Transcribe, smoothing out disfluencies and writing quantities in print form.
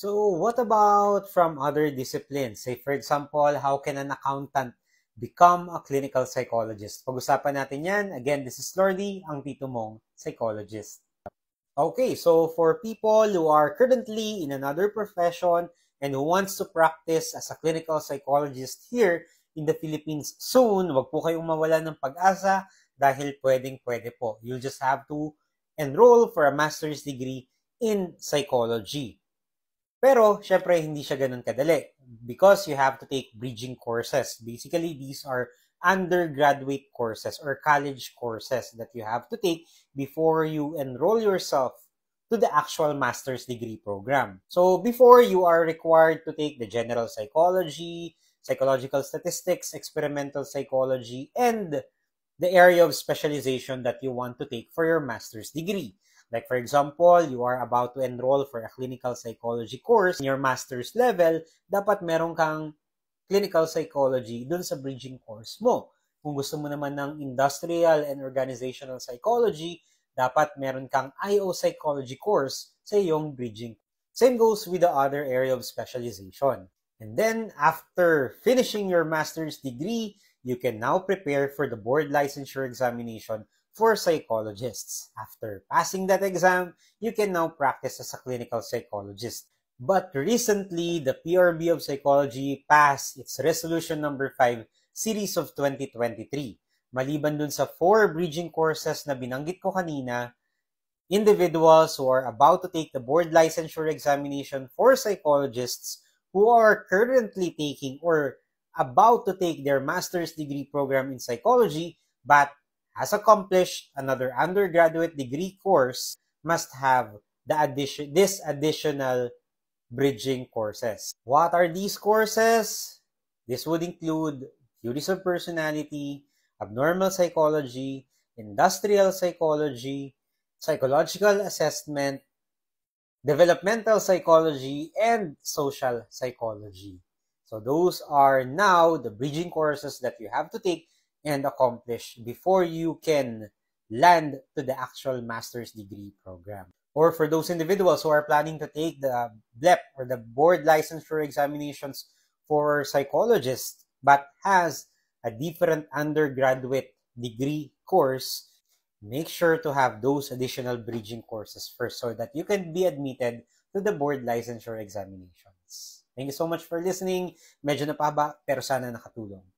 So what about from other disciplines? Say for example, how can an accountant become a clinical psychologist? Pag-usapan natin yan. Again, this is Lordy, ang tito mong psychologist. Okay, so for people who are currently in another profession and who wants to practice as a clinical psychologist here in the Philippines soon, wag po kayong mawala ng pag-asa dahil pwedeng-pwede po. You'll just have to enroll for a master's degree in psychology. Pero, syempre, hindi siya ganun kadali because you have to take bridging courses. Basically, these are undergraduate courses or college courses that you have to take before you enroll yourself to the actual master's degree program. So, before, you are required to take the general psychology, psychological statistics, experimental psychology, and the area of specialization that you want to take for your master's degree. Like for example, you are about to enroll for a clinical psychology course in your master's level, dapat meron kang clinical psychology dun sa bridging course mo. Kung gusto mo naman ng industrial and organizational psychology, dapat meron kang IO psychology course sa iyong bridging. Same goes with the other area of specialization. And then, after finishing your master's degree, you can now prepare for the board licensure examination for psychologists. After passing that exam, you can now practice as a clinical psychologist. But recently, the PRB of Psychology passed its Resolution Number 5 Series of 2023. Maliban dun sa 4 bridging courses na binanggit ko kanina, individuals who are about to take the board licensure examination for psychologists who are currently taking or about to take their master's degree program in psychology but has accomplished another undergraduate degree course must have this additional bridging courses. What are these courses? This would include theories of personality, abnormal psychology, industrial psychology, psychological assessment, developmental psychology, and social psychology. So those are now the bridging courses that you have to take and accomplish before you can land to the actual master's degree program. Or for those individuals who are planning to take the BLEP or the board licensure examinations for psychologists but has a different undergraduate degree course, make sure to have those additional bridging courses first so that you can be admitted to the board licensure examinations. Thank you so much for listening. Medyo napahaba pero sana nakatulong.